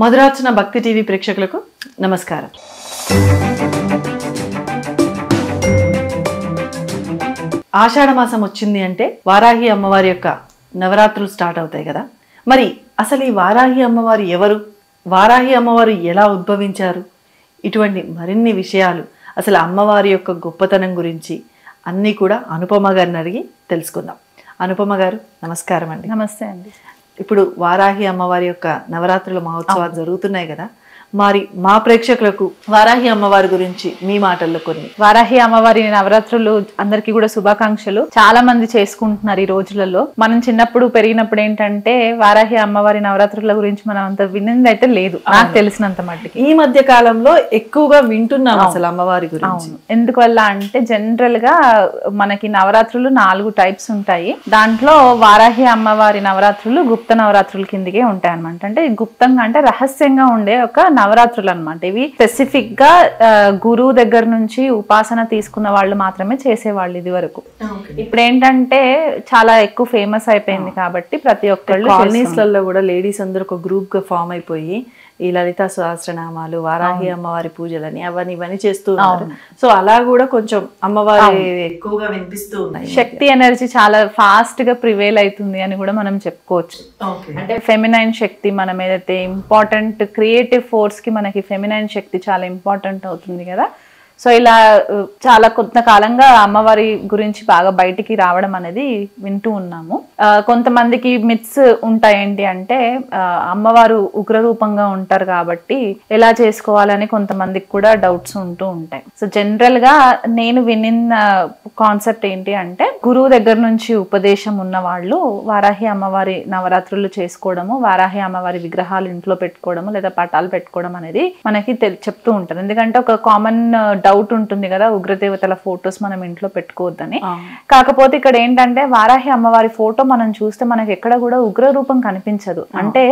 మధురార్చన భక్తి టీవీ ప్రేక్షకులకు నమస్కారం. ఆషాఢ మాసం వచ్చింది అంటే వారాహి అమ్మవారి యొక్క నవరాత్రులు స్టార్ట్ అవుతాయి కదా. మరి అసలు ఈ వారాహి అమ్మవారు ఎవరు, వారాహి అమ్మవారు ఎలా ఉద్భవించారు, ఇటువంటి మరిన్ని విషయాలు, అసలు అమ్మవారి యొక్క గొప్పతనం గురించి అన్నీ కూడా అనుపమ గారిని అడిగి తెలుసుకుందాం. అనుపమ గారు నమస్కారం అండి. నమస్తే అండి. ఇప్పుడు వారాహి అమ్మవారి యొక్క నవరాత్రుల మహోత్సవాలు జరుగుతున్నాయి కదా, మరి మా ప్రేక్షకులకు వారాహి అమ్మవారి గురించి మీ మాటల్లో కొన్ని. వారాహి అమ్మవారి నవరాత్రులు అందరికీ కూడా శుభాకాంక్షలు. చాలా మంది చేసుకుంటున్నారు ఈ రోజులలో. మనం చిన్నప్పుడు పెరిగినప్పుడు ఏంటంటే వారాహి అమ్మవారి నవరాత్రుల గురించి మనం అంత వినింది అయితే లేదు, నాకు తెలిసినంత మట్టికి. ఈ మధ్య కాలంలో ఎక్కువగా వింటున్నాం అసలు అమ్మవారి గురించి. ఎందువల్ల అంటే జనరల్ గా మనకి నవరాత్రులు 4 టైప్స్ ఉంటాయి. దాంట్లో వారాహి అమ్మవారి నవరాత్రులు గుప్త నవరాత్రుల కిందకే ఉంటాయి అనమాట. అంటే గుప్తంగా అంటే రహస్యంగా ఉండే ఒక నవరాత్రులు అనమాట. ఇవి స్పెసిఫిక్ గా గురువు దగ్గర నుంచి ఉపాసన తీసుకున్న వాళ్ళు మాత్రమే చేసేవాళ్ళు ఇది వరకు. ఇప్పుడు ఏంటంటే చాలా ఎక్కువ ఫేమస్ అయిపోయింది కాబట్టి ప్రతి ఒక్కళ్ళు కాలనీస్ లలో కూడా లేడీస్ అందరూ ఒక గ్రూప్ గా ఫామ్ అయిపోయి ఈ లలితా సహస్రనామాలు, వారాహి అమ్మవారి పూజలని అవన్నీ ఇవన్నీ చేస్తూ ఉన్నారు. సో అలా కూడా కొంచెం అమ్మవారి ఎక్కువగా వినిపిస్తూ ఉన్నాయి. శక్తి ఎనర్జీ చాలా ఫాస్ట్ గా ప్రివేల్ అవుతుంది అని కూడా మనం చెప్పుకోవచ్చు. అంటే ఫెమినైన్ శక్తి మనం ఏదైతే ఇంపార్టెంట్ క్రియేటివ్ ఫోర్స్ కి మనకి ఫెమినైన్ శక్తి చాలా ఇంపార్టెంట్ అవుతుంది కదా. సో ఇలా చాలా కొంతకాలంగా అమ్మవారి గురించి బాగా బయటికి రావడం అనేది వింటూ ఉన్నాము. కొంతమందికి మిత్స్ ఉంటాయి. ఏంటి అంటే అమ్మవారు ఉగ్రరూపంగా ఉంటారు కాబట్టి ఎలా చేసుకోవాలని కొంతమందికి కూడా డౌట్స్ ఉంటూ ఉంటాయి. సో జనరల్ గా నేను వినిన కాన్సెప్ట్ ఏంటి అంటే గురువు దగ్గర నుంచి ఉపదేశం ఉన్న వాళ్ళు వారాహి అమ్మవారి నవరాత్రులు చేసుకోవడము, వారాహి అమ్మవారి విగ్రహాలు ఇంట్లో పెట్టుకోవడము లేదా పటాలు పెట్టుకోవడం అనేది మనకి చెప్తూ ఉంటారు. ఎందుకంటే ఒక కామన్ డౌట్ ఉంటుంది కదా, ఉగ్రదేవతల ఫొటోస్ మనం ఇంట్లో పెట్టుకోవద్దని. కాకపోతే ఇక్కడ ఏంటంటే వారాహి అమ్మవారి ఫోటో మనం చూస్తే మనకి ఎక్కడ కూడా ఉగ్ర రూపం కనిపించదు. అంటే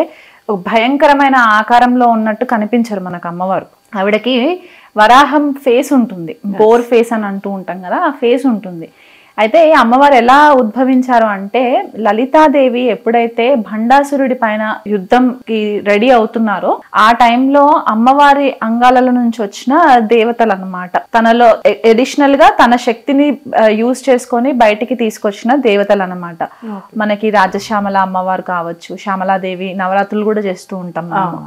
భయంకరమైన ఆకారంలో ఉన్నట్టు కనిపించరు మనకు అమ్మవారు. ఆవిడకి వరాహం ఫేస్ ఉంటుంది, బోర్ ఫేస్ అని అంటూ ఉంటాం కదా, ఆ ఫేస్ ఉంటుంది. అయితే అమ్మవారు ఎలా ఉద్భవించారు అంటే లలితాదేవి ఎప్పుడైతే భండాసురుడి పైన యుద్ధంకి రెడీ అవుతున్నారో ఆ టైంలో అమ్మవారి అంగాల నుంచి వచ్చిన దేవతలు అన్నమాట. తనలో ఎడిషనల్ గా తన శక్తిని యూజ్ చేసుకొని బయటికి తీసుకొచ్చిన దేవతలు అన్నమాట. మనకి రాజశ్యామల అమ్మవారు కావచ్చు, శ్యామలాదేవి నవరాత్రులు కూడా చేస్తూ ఉంటాం మనం.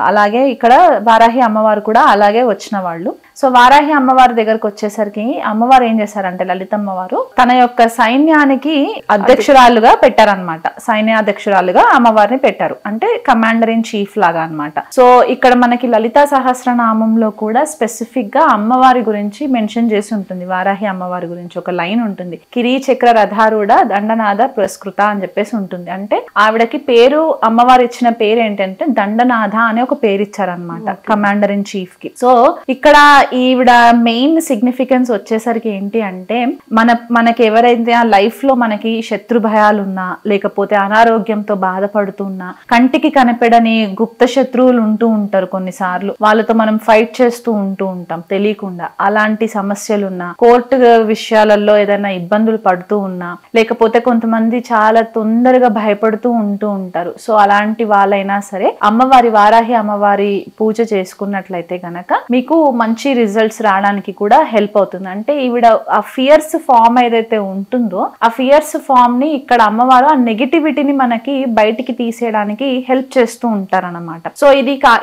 అలాగే ఇక్కడ వారాహి అమ్మవారు కూడా అలాగే వచ్చిన వాళ్ళు. సో వారాహి అమ్మవారి దగ్గరకు వచ్చేసరికి అమ్మవారు ఏం చేశారంటే లలితమ్మవారు తన యొక్క సైన్యానికి అధ్యక్షురాలుగా పెట్టారనమాట. సైన్యాధ్యక్షురాలుగా అమ్మవారిని పెట్టారు, అంటే కమాండర్ ఇన్ చీఫ్ లాగా అనమాట. సో ఇక్కడ మనకి లలితా సహస్రనామంలో కూడా స్పెసిఫిక్ గా అమ్మవారి గురించి మెన్షన్ చేసి ఉంటుంది. వారాహి అమ్మవారి గురించి ఒక లైన్ ఉంటుంది, కిరీ చక్ర రథారూఢ దండనాథ పురస్కృత అని చెప్పేసి ఉంటుంది. అంటే ఆవిడకి పేరు, అమ్మవారు ఇచ్చిన పేరు ఏంటంటే దండనాథ అనే ఒక పేరు ఇచ్చారనమాట కమాండర్ ఇన్ చీఫ్ కి. సో ఇక్కడ ఈవిడ మెయిన్ సిగ్నిఫికెన్స్ వచ్చేసరికి ఏంటి అంటే మనకి ఎవరైతే లైఫ్ లో మనకి శత్రు భయాలున్నా లేకపోతే అనారోగ్యంతో బాధపడుతున్నా కంటికి కనపడని గుప్త శత్రువులు ఉంటూ ఉంటారు కొన్నిసార్లు, వాళ్ళతో మనం ఫైట్ చేస్తూ ఉంటూ ఉంటాం తెలియకుండా. అలాంటి సమస్యలున్నా, కోర్టు విషయాలలో ఏదైనా ఇబ్బందులు పడుతూ ఉన్నా, లేకపోతే కొంతమంది చాలా తొందరగా భయపడుతూ ఉంటూ ఉంటారు. సో అలాంటి వాళ్ళైనా సరే అమ్మవారి వారాహి అమ్మవారి పూజ చేసుకున్నట్లయితే గనక మీకు మంచి రిజల్ట్స్ రావడానికి కూడా హెల్ప్ అవుతుంది. అంటే ఈవిడ ఆ ఫియర్స్ ఫామ్ ఏదైతే ఉంటుందో ఆ ఫియర్స్ ఫామ్ ని ఇక్కడ అమ్మవారు ఆ నెగిటివిటీని మనకి బయటికి తీసేయడానికి హెల్ప్ చేస్తూ ఉంటారన్నమాట. సో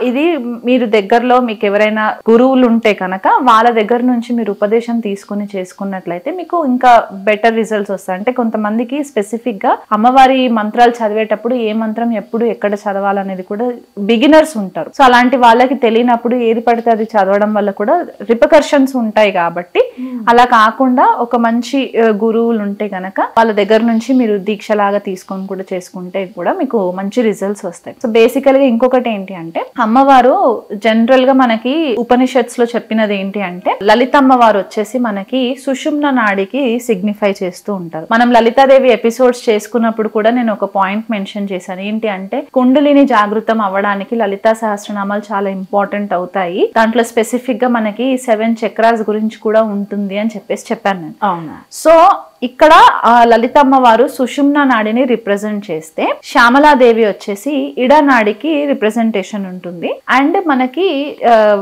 ఇది మీరు దగ్గరలో మీకు ఎవరైనా గురువులు ఉంటే కనుక వాళ్ళ దగ్గర నుంచి మీరు ఉపదేశం తీసుకుని చేసుకున్నట్లయితే మీకు ఇంకా బెటర్ రిజల్ట్స్ వస్తాయి. అంటే కొంతమందికి స్పెసిఫిక్ గా అమ్మవారి మంత్రాలు చదివేటప్పుడు ఏ మంత్రం ఎప్పుడు ఎక్కడ చదవాలనేది కూడా బిగినర్స్ ఉంటారు. సో అలాంటి వాళ్ళకి తెలియనప్పుడు ఏది పడితే అది చదవడం వల్ల కూడా రిపకర్షన్స్ ఉంటాయి. కాబట్టి అలా కాకుండా ఒక మంచి గురువులు ఉంటే గనక వాళ్ళ దగ్గర నుంచి మీరు దీక్షలాగా తీసుకొని కూడా చేసుకుంటే కూడా మీకు మంచి రిజల్ట్స్ వస్తాయి. సో బేసికల్ గా ఇంకొకటి ఏంటి అంటే అమ్మవారు జనరల్ గా మనకి ఉపనిషత్స్ లో చెప్పినది ఏంటి అంటే లలితమ్మవారు వచ్చేసి మనకి సుషుమ్న నాడికి సిగ్నిఫై చేస్తూ ఉంటారు. మనం లలితాదేవి ఎపిసోడ్స్ చేసుకున్నప్పుడు కూడా నేను ఒక పాయింట్ మెన్షన్ చేశాను. ఏంటి అంటే కుండలిని జాగృతం అవ్వడానికి లలితా సహస్రనామాలు చాలా ఇంపార్టెంట్ అవుతాయి. దాంట్లో స్పెసిఫిక్ గా మనకి 7 చక్రాస్ గురించి కూడా ఉంటుంది అని చెప్పాను నేను. అవునా? సో ఇక్కడ లలిత అమ్మవారు సుషుమ్నా నాడిని రిప్రజెంట్ చేస్తే, శ్యామలాదేవి వచ్చేసి ఇడ నాడికి రిప్రజెంటేషన్ ఉంటుంది. అండ్ మనకి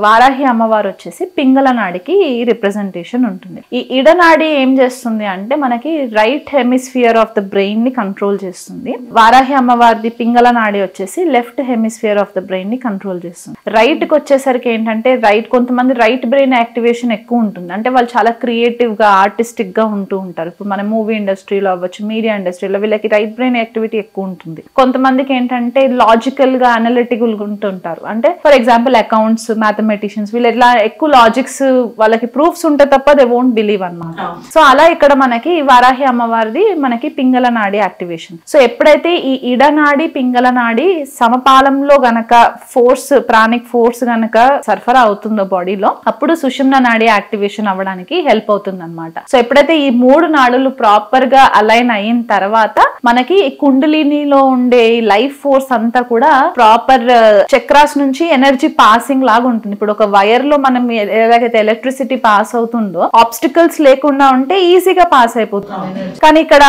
వారాహి అమ్మవారు వచ్చేసి పింగళ నాడికి రిప్రజెంటేషన్ ఉంటుంది. ఈ ఇడనాడి ఏం చేస్తుంది అంటే మనకి right hemisphere of the brain ని కంట్రోల్ చేస్తుంది. వారాహి అమ్మవారిది పింగళ నాడి వచ్చేసి left hemisphere of the brain ని కంట్రోల్ చేస్తుంది. రైట్ కి వచ్చేసరికి ఏంటంటే కొంతమంది రైట్ బ్రెయిన్ యాక్టివేషన్ ఎక్కువ ఉంటుంది, అంటే వాళ్ళు చాలా క్రియేటివ్ గా ఆర్టిస్టిక్ గా ఉంటూ ఉంటారు. ఇప్పుడు మన మూవీ ఇండస్ట్రీలో అవ్వచ్చు, మీడియా ఇండస్ట్రీలో వీళ్ళకి రైట్ బ్రెయిన్ యాక్టివిటీ ఎక్కువ ఉంటుంది. కొంతమందికి ఏంటంటే లాజికల్ గా అనలిటికల్ గా ఉంటుంటారు, అంటే ఫర్ ఎగ్జాంపుల్ అకౌంట్స్, మ్యాథమెటిషియన్స్, వీళ్ళు ఇట్లా ఎక్కువ లాజిక్స్, వాళ్ళకి ప్రూఫ్స్ ఉంటే తప్ప దే వోంట్ బిలీవ్ అన్నమాట. సో అలా ఇక్కడ మనకి వారాహి అమ్మవారిది మనకి పింగళ నాడి యాక్టివేషన్. సో ఎప్పుడైతే ఈ ఇడనాడి పింగళ నాడి సమపాలంలో గనక ఫోర్స్, ప్రాణిక్ ఫోర్స్ గనక సరఫరా అవుతుందో బాడీలో, అప్పుడు సుషుమ్నా నాడి యాక్టివేషన్ అవ్వడానికి హెల్ప్ అవుతుంది అనమాట. సో ఎప్పుడైతే ఈ 3 నాడులు ప్రాపర్ గా అలైన్ అయిన తర్వాత మనకి కుండలినిలో ఉండే లైఫ్ ఫోర్స్ అంతా కూడా ప్రాపర్ చక్రాస్ నుంచి ఎనర్జీ పాసింగ్ లాగా ఉంటుంది. ఇప్పుడు ఒక వైర్ లో మనం ఎలాగైతే ఎలక్ట్రిసిటీ పాస్ అవుతుందో, ఆబ్స్టికల్స్ లేకుండా ఉంటే ఈజీగా పాస్ అయిపోతుంది. కానీ ఇక్కడ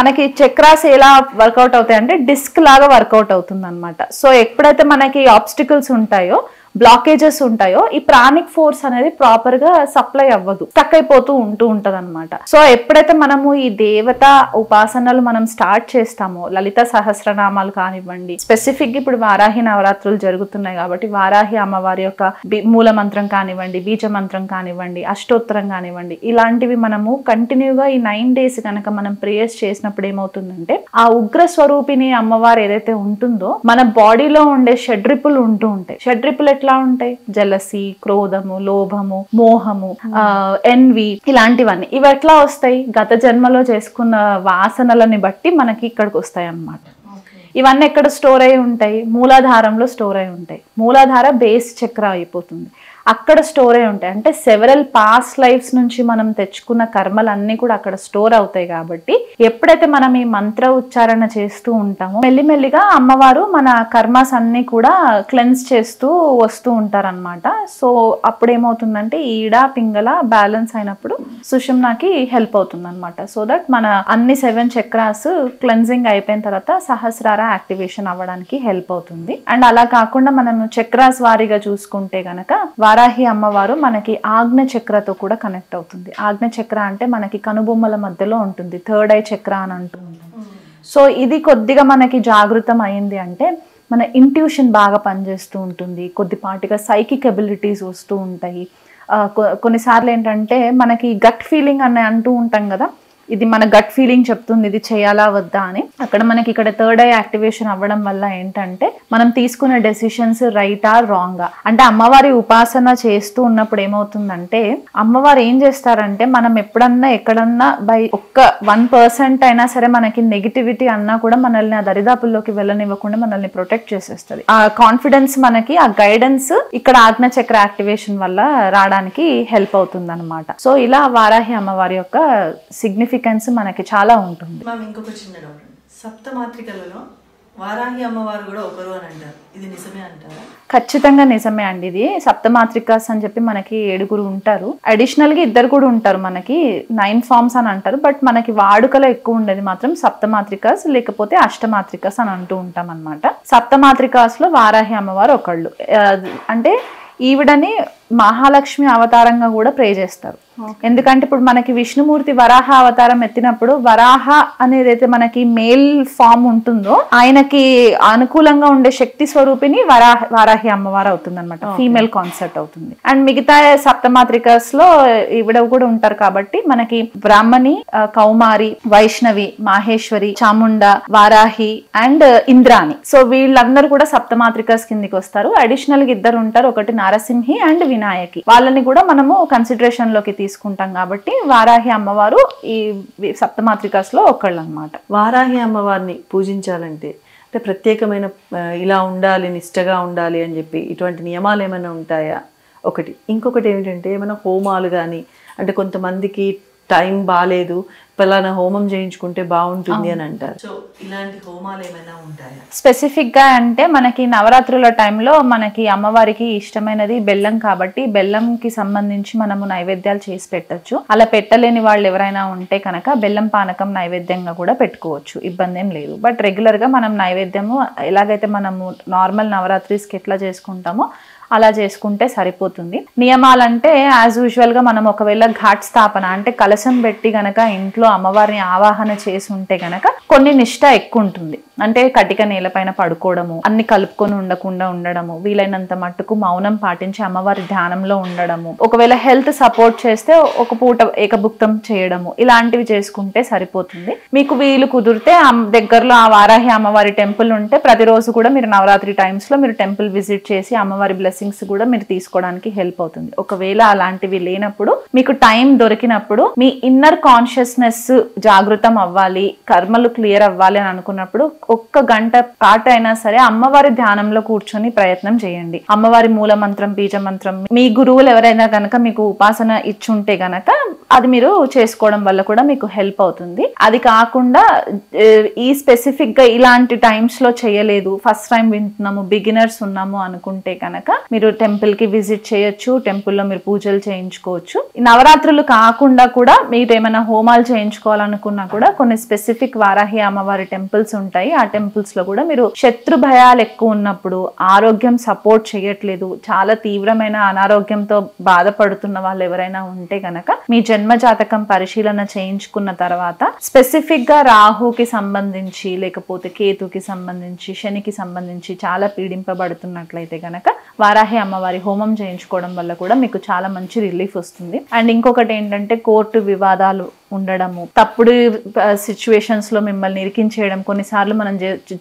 మనకి చక్రాస్ ఎలా వర్కౌట్ అవుతాయి అంటే డిస్క్ లాగా వర్కౌట్ అవుతుంది అనమాట. సో ఎప్పుడైతే మనకి ఆబ్స్టికల్స్ ఉంటాయో, బ్లాకేజెస్ ఉంటాయో, ఈ ప్రాణిక్ ఫోర్స్ అనేది ప్రాపర్ గా సప్లై అవ్వదు, స్టక్ అయిపోతూ ఉంటది అనమాట. సో ఎప్పుడైతే మనము ఈ దేవత ఉపాసనలు మనం స్టార్ట్ చేస్తామో, లలిత సహస్రనామాలు కానివ్వండి, స్పెసిఫిక్ గా ఇప్పుడు వారాహి నవరాత్రులు జరుగుతున్నాయి కాబట్టి వారాహి అమ్మవారి యొక్క మూల మంత్రం కానివ్వండి, బీజ మంత్రం కానివ్వండి, అష్టోత్తరం కానివ్వండి, ఇలాంటివి మనము కంటిన్యూగా ఈ 9 days కనుక మనం ప్రేయర్స్ చేసినప్పుడు ఏమవుతుందంటే, ఆ ఉగ్ర స్వరూపిణి అమ్మవారు ఏదైతే ఉంటుందో మన బాడీలో ఉండే షడ్రిపులు ఉంటూ ఉంటాయి. షడ్రిపులు ఎట్లా ఉంటాయి? జలసి, క్రోధము, లోభము, మోహము, ఎన్వి, ఇలాంటివన్నీ. ఇవి ఎట్లా వస్తాయి? గత జన్మలో చేసుకున్న వాసనలని బట్టి మనకి ఇక్కడికి వస్తాయి అన్నమాట. ఇవన్నీ ఎక్కడ స్టోర్ అయి ఉంటాయి? మూలాధారంలో స్టోర్ అయి ఉంటాయి. మూలాధార బేస్ చక్ర అయిపోతుంది, అక్కడ స్టోర్ అయి ఉంటాయి. అంటే సెవెరల్ పాస్ట్ లైఫ్స్ నుంచి మనం తెచ్చుకున్న కర్మలన్నీ కూడా అక్కడ స్టోర్ అవుతాయి. కాబట్టి ఎప్పుడైతే మనం ఈ మంత్ర ఉచ్చారణ చేస్తూ ఉంటామో, మెల్లిమెల్లిగా అమ్మవారు మన కర్మస్ అన్ని కూడా క్లెన్స్ చేస్తూ వస్తూ ఉంటారనమాట. సో అప్పుడు ఏమవుతుందంటే ఈడ పింగళ బ్యాలెన్స్ అయినప్పుడు సుషుమ్నాకి హెల్ప్ అవుతుంది అనమాట. సో దట్ మన అన్ని 7 చక్రాస్ క్లెన్జింగ్ అయిపోయిన తర్వాత సహస్రార యాక్టివేషన్ అవ్వడానికి హెల్ప్ అవుతుంది. అండ్ అలా కాకుండా మనం చక్రాస్ వారీగా చూసుకుంటే గనక వారాహి అమ్మవారు మనకి ఆజ్ఞ చక్రతో కూడా కనెక్ట్ అవుతుంది. ఆజ్ఞ చక్ర అంటే మనకి కనుబొమ్మల మధ్యలో ఉంటుంది, 3rd ఐ చక్ర అని అంటూ ఉంటాం. సో ఇది కొద్దిగా మనకి జాగృతం అయింది అంటే మన ఇంట్యూషన్ బాగా పనిచేస్తూ ఉంటుంది, కొద్దిపాటిగా సైకిక్ ఎబిలిటీస్ వస్తూ ఉంటాయి. కొన్నిసార్లు ఏంటంటే మనకి గట్ ఫీలింగ్ అని అంటూ ఉంటాం కదా, ఇది మన గట్ ఫీలింగ్ చెప్తుంది ఇది చేయాలా వద్దా అని. అక్కడ మనకి ఇక్కడ 3rd ఐ యాక్టివేషన్ అవ్వడం వల్ల ఏంటంటే మనం తీసుకునే డెసిషన్స్ రైట్ ఆర్ రాంగ్. అంటే అమ్మవారి ఉపాసన చేస్తూ ఉన్నప్పుడు ఏమవుతుందంటే అమ్మవారు ఏం చేస్తారంటే, మనం ఎప్పుడన్నా ఎక్కడన్నా బై ఒక్క 1% అయినా సరే మనకి నెగిటివిటీ అన్నా కూడా మనల్ని ఆ దరిదాపుల్లోకి వెళ్ళనివ్వకుండా మనల్ని ప్రొటెక్ట్ చేసేస్తుంది. ఆ కాన్ఫిడెన్స్ మనకి, ఆ గైడెన్స్ ఇక్కడ ఆజ్ఞ చక్ర యాక్టివేషన్ వల్ల రావడానికి హెల్ప్ అవుతుంది అనమాట. సో ఇలా వారాహి అమ్మవారి యొక్క సిగ్నిఫికెన్స్ మనకి చాలా ఉంటుంది. ఇంకొక చిన్న డౌట్, సప్తమాత్రికలలో వారాహి అమ్మవారు కూడా ఒకరు అని అంటారు, ఇది నిజమే అంటారా? ఖచ్చితంగా నిజమే అండి. ఇది సప్తమాత్రికాస్ అని చెప్పి మనకి 7 ఉంటారు, అడిషనల్ గా 2 కూడా ఉంటారు. మనకి 9 ఫార్మ్స్ అని అంటారు, బట్ మనకి వాడుకలో ఎక్కువ ఉండేది మాత్రం సప్తమాత్రికాస్ లేకపోతే అష్టమాత్రికాస్ అని అంటూ ఉంటాం అనమాట. సప్తమాత్రికాస్ లో వారాహి అమ్మవారు ఒకళ్ళు. అంటే ఈవిడని మహాలక్ష్మి అవతారంగా కూడా ప్రే చేస్తారు. ఎందుకంటే ఇప్పుడు మనకి విష్ణుమూర్తి వరాహ అవతారం ఎత్తినప్పుడు వరాహ అనేది అయితే మనకి మేల్ ఫామ్ ఉంటుందో ఆయనకి అనుకూలంగా ఉండే శక్తి స్వరూపిణి వారాహి అమ్మవారు అవుతుంది అనమాట, ఫీమేల్ కాన్సెప్ట్ అవుతుంది. అండ్ మిగతా సప్తమాత్రికస్ లో ఈవిడ కూడా ఉంటారు కాబట్టి మనకి బ్రాహ్మణి, కౌమారి, వైష్ణవి, మాహేశ్వరి, చాముండ, వారాహి అండ్ ఇంద్రాణి. సో వీళ్ళందరూ కూడా సప్తమాత్రికస్ కిందికి వస్తారు. అడిషనల్ గా 2 ఉంటారు, ఒకటి నారసింహి అండ్ వినాయకి. వాళ్ళని కూడా మనము కన్సిడరేషన్ లోకి తీసుకుంటాం కాబట్టి వారాహి అమ్మవారు ఈ సప్తమాత్రికాస్ లో ఒకళ్ళు అనమాట. వారాహి అమ్మవారిని పూజించాలంటే అంటే ప్రత్యేకమైన ఇలా ఉండాలి, నిష్టగా ఉండాలి అని చెప్పి ఇటువంటి నియమాలు ఏమైనా ఉంటాయా? ఒకటి. ఇంకొకటి ఏమిటంటే ఏమైనా హోమాలు కానీ, అంటే కొంతమందికి టైం బాగాలేదు, పలానా హోమం చేయించుకుంటే బాగుంటుంది అని అంటారు. సో ఇలాంటి హోమాలు ఏమైనా ఉంటాయా స్పెసిఫిక్ గా? అంటే మనకి నవరాత్రుల టైంలో మనకి అమ్మవారికి ఇష్టమైనది బెల్లం కాబట్టి బెల్లంకి సంబంధించి మనము నైవేద్యాలు చేసి పెట్టచ్చు. అలా పెట్టలేని వాళ్ళు ఎవరైనా ఉంటే కనుక బెల్లం పానకం నైవేద్యంగా కూడా పెట్టుకోవచ్చు, ఇబ్బంది ఏం లేదు. బట్ రెగ్యులర్ గా మనం నైవేద్యము ఎలాగైతే మనము నార్మల్ నవరాత్రిస్కి ఎట్లా చేసుకుంటామో అలా చేసుకుంటే సరిపోతుంది. నియమాలంటే యాజ్ యూజువల్ గా మనం ఒకవేళ ఘాట్ స్థాపన అంటే కలశం పెట్టి గనక ఇంట్లో అమ్మవారిని ఆవాహన చేసి ఉంటే గనక కొన్ని నిష్ఠ ఎక్కువ ఉంటుంది. అంటే కటిక నేలపైన పడుకోవడము, అన్ని కలుపుకొని ఉండకుండా ఉండడము, వీలైనంత మట్టుకు మౌనం పాటించి అమ్మవారి ధ్యానంలో ఉండడము, ఒకవేళ హెల్త్ సపోర్ట్ చేస్తే ఒక పూట ఏకభుక్తం చేయడము, ఇలాంటివి చేసుకుంటే సరిపోతుంది. మీకు వీలు కుదిరితే దగ్గరలో ఆ వారాహి అమ్మవారి టెంపుల్ ఉంటే ప్రతిరోజు కూడా మీరు నవరాత్రి టైమ్స్ లో మీరు టెంపుల్ విజిట్ చేసి అమ్మవారి బ్లెస్సింగ్స్ కూడా మీరు తీసుకోవడానికి హెల్ప్ అవుతుంది. ఒకవేళ అలాంటివి లేనప్పుడు మీకు టైం దొరికినప్పుడు మీ ఇన్నర్ కాన్షియస్నెస్ జాగృతం అవ్వాలి, కర్మలు క్లియర్ అవ్వాలి అని అనుకున్నప్పుడు ఒక్క గంట పాటు అయినా సరే అమ్మవారి ధ్యానంలో కూర్చొని ప్రయత్నం చేయండి. అమ్మవారి మూల మంత్రం, బీజ మంత్రం మీ గురువులు ఎవరైనా గనక మీకు ఉపాసన ఇచ్చుంటే గనక అది మీరు చేసుకోవడం వల్ల కూడా మీకు హెల్ప్ అవుతుంది. అది కాకుండా ఈ స్పెసిఫిక్ గా ఇలాంటి టైమ్స్ లో చేయలేదు, ఫస్ట్ టైం వింటున్నాము, బిగినర్స్ ఉన్నాము అనుకుంటే కనుక మీరు టెంపుల్ కి విజిట్ చేయొచ్చు, టెంపుల్లో మీరు పూజలు చేయించుకోవచ్చు. నవరాత్రులు కాకుండా కూడా మీరు ఏమైనా హోమాలు చేయించుకోవాలనుకున్నా కూడా కొన్ని స్పెసిఫిక్ వారాహి అమ్మవారి టెంపుల్స్ ఉంటాయి. ఆ టెంపుల్స్ లో కూడా మీరు శత్రు భయాలు ఎక్కువ ఉన్నప్పుడు, ఆరోగ్యం సపోర్ట్ చేయట్లేదు, చాలా తీవ్రమైన అనారోగ్యంతో బాధపడుతున్న వాళ్ళు ఎవరైనా ఉంటే గనక మీ జన్మ జాతకం పరిశీలన చేయించుకున్న తర్వాత స్పెసిఫిక్ గా రాహుకి సంబంధించి లేకపోతే కేతుకి సంబంధించి శనికి సంబంధించి చాలా పీడింపబడుతున్నట్లయితే గనక వారాహి అమ్మవారి హోమం చేయించుకోవడం వల్ల కూడా మీకు చాలా మంచి రిలీఫ్ వస్తుంది. అండ్ ఇంకొకటి ఏంటంటే కోర్టు వివాదాలు ఉండడము, తప్పుడు సిచ్యువేషన్స్ లో మిమ్మల్ని ఇరికించేయడం కొన్నిసార్లు మనం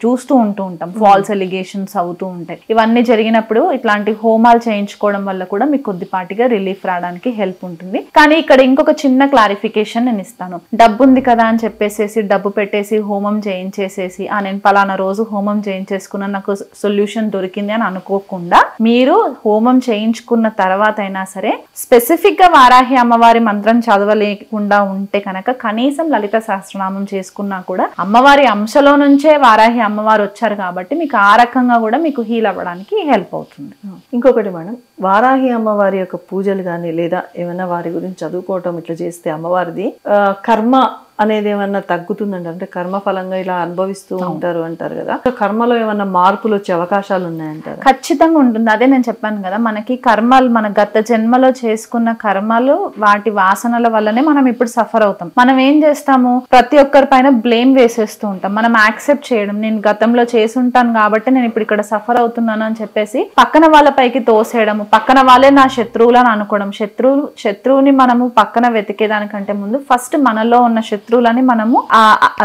చూస్తూ ఉంటాం, ఫాల్స్ ఎలిగేషన్స్ అవుతూ ఉంటాయి. ఇవన్నీ జరిగినప్పుడు ఇట్లాంటి హోమాలు చేయించుకోవడం వల్ల కూడా మీకు కొద్దిపాటిగా రిలీఫ్ రావడానికి హెల్ప్ ఉంటుంది. కానీ ఇక్కడ ఇంకొక చిన్న క్లారిఫికేషన్ నేను ఇస్తాను. డబ్బు ఉంది కదా అని చెప్పేసి డబ్బు పెట్టేసి హోమం చేయించేసేసి నేను పలానా రోజు హోమం చేయించేసుకున్నా నాకు సొల్యూషన్ దొరికింది అని అనుకోకుండా మీరు హోమం చేయించుకున్న తర్వాత అయినా సరే స్పెసిఫిక్ గా వారాహి అమ్మవారి మంత్రం చదవలేకుండా ఉంటే కనుక కనీసం లలిత సహస్రనామం చేసుకున్నా కూడా అమ్మవారి అంశలో నుంచే వారాహి అమ్మవారు వచ్చారు కాబట్టి మీకు ఆ రకంగా కూడా మీకు హీల్ అవ్వడానికి హెల్ప్ అవుతుంది. ఇంకొకటి మేడం, వారాహి అమ్మవారి యొక్క పూజలు కానీ లేదా ఏమైనా వారి గురించి చదువుకోవటం ఇట్లా చేస్తే అమ్మవారిది కర్మ అనేది ఏమన్నా తగ్గుతుందండి? అంటే కర్మఫలంగా ఇలా అనుభవిస్తూ ఉంటారు అంటారు కదా, కర్మలో ఏమన్నా మార్పులు వచ్చే అవకాశాలు ఉన్నాయంటారు? ఖచ్చితంగా ఉంటుంది. అదే నేను చెప్పాను కదా, మనకి కర్మలు మన గత జన్మలో చేసుకున్న కర్మలు వాటి వాసనల వల్లనే మనం ఇప్పుడు సఫర్ అవుతాం. మనం ఏం చేస్తాము, ప్రతి ఒక్కరి పైన బ్లేమ్ వేసేస్తూ ఉంటాం. మనం యాక్సెప్ట్ చేయడం, నేను గతంలో చేసుంటాను కాబట్టి నేను ఇప్పుడు ఇక్కడ సఫర్ అవుతున్నాను అని చెప్పేసి పక్కన వాళ్ళ పైకి తోసేయడము, పక్కన వాళ్ళే నా శత్రువులు అని అనుకోవడం. శత్రువుని మనము పక్కన వెతికేదానికంటే ముందు ఫస్ట్ మనలో ఉన్న శత్రువులని మనము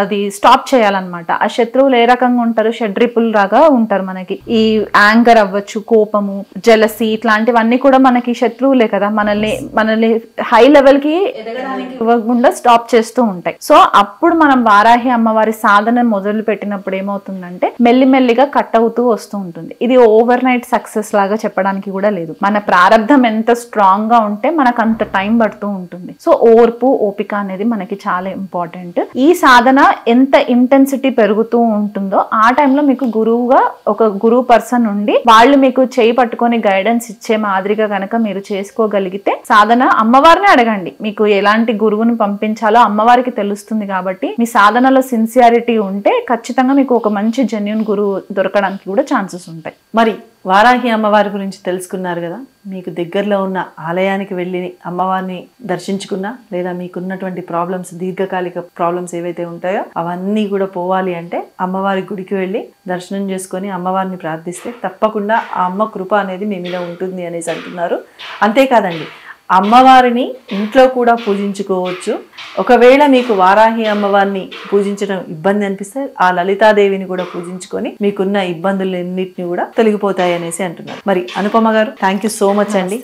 అది స్టాప్ చేయాలన్నమాట. ఆ శత్రువులు ఏ రకంగా ఉంటారు, షడ్రిపుల్ లాగా ఉంటారు. మనకి ఈ యాంగర్ అవ్వచ్చు, కోపము, జెలసీ ఇట్లాంటివన్నీ కూడా మనకి శత్రువులే కదా, మనల్ని హై లెవెల్ కి ఎదగడానికి ఇవ్వకుండా స్టాప్ చేస్తూ ఉంటాయి. సో అప్పుడు మనం వారాహి అమ్మవారి సాధన మొదలు పెట్టినప్పుడు ఏమవుతుందంటే మెల్లిమెల్లిగా కట్ అవుతూ వస్తూ ఉంటుంది. ఇది ఓవర్ నైట్ సక్సెస్ లాగా చెప్పడానికి కూడా లేదు. మన ప్రారంధం ఎంత స్ట్రాంగ్ గా ఉంటే మనకు అంత టైం పడుతూ ఉంటుంది. సో ఓర్పు, ఓపిక అనేది మనకి చాలా ఇంపార్టెంట్. ఈ సాధన ఎంత ఇంటెన్సిటీ పెరుగుతూ ఉంటుందో ఆ టైంలో మీకు గురువుగా ఒక గురువు పర్సన్ ఉండి వాళ్ళు మీకు చేయి పట్టుకొని గైడెన్స్ ఇచ్చే మాదిరిగా కనుక మీరు చేసుకోగలిగితే సాధన అమ్మవారిని అడగండి, మీకు ఎలాంటి గురువుని పంపించాలో అమ్మవారికి తెలుస్తుంది. కాబట్టి మీ సాధనలో సిన్సియారిటీ ఉంటే ఖచ్చితంగా మీకు ఒక మంచి జెన్యూన్ గురువు దొరకడానికి కూడా ఛాన్సెస్ ఉంటాయి. మరి వారాహి అమ్మవారి గురించి తెలుసుకున్నారు కదా, మీకు దగ్గరలో ఉన్న ఆలయానికి వెళ్ళి అమ్మవారిని దర్శించుకున్నా లేదా మీకున్నటువంటి ప్రాబ్లమ్స్, దీర్ఘకాలిక ప్రాబ్లమ్స్ ఏవైతే ఉంటాయో అవన్నీ కూడా పోవాలి అంటే అమ్మవారి గుడికి వెళ్ళి దర్శనం చేసుకొని అమ్మవారిని ప్రార్థిస్తే తప్పకుండా ఆ అమ్మ కృప అనేది మీ మీద ఉంటుంది అనేసి అంటున్నారు. అంతేకాదండి, అమ్మవారిని ఇంట్లో కూడా పూజించుకోవచ్చు. ఒకవేళ మీకు వారాహి అమ్మవారిని పూజించడం ఇబ్బంది అనిపిస్తే ఆ లలితాదేవిని కూడా పూజించుకొని మీకున్న ఇబ్బందులన్నింటినీ కూడా తొలగిపోతాయి అనేసి అంటున్నారు. మరి అనుపమ గారు, థ్యాంక్ యూ సో మచ్ అండి.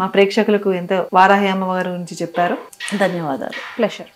మా ప్రేక్షకులకు ఎంతో వారాహి అమ్మవారి గురించి చెప్పారు. ధన్యవాదాలు. ప్లెజర్.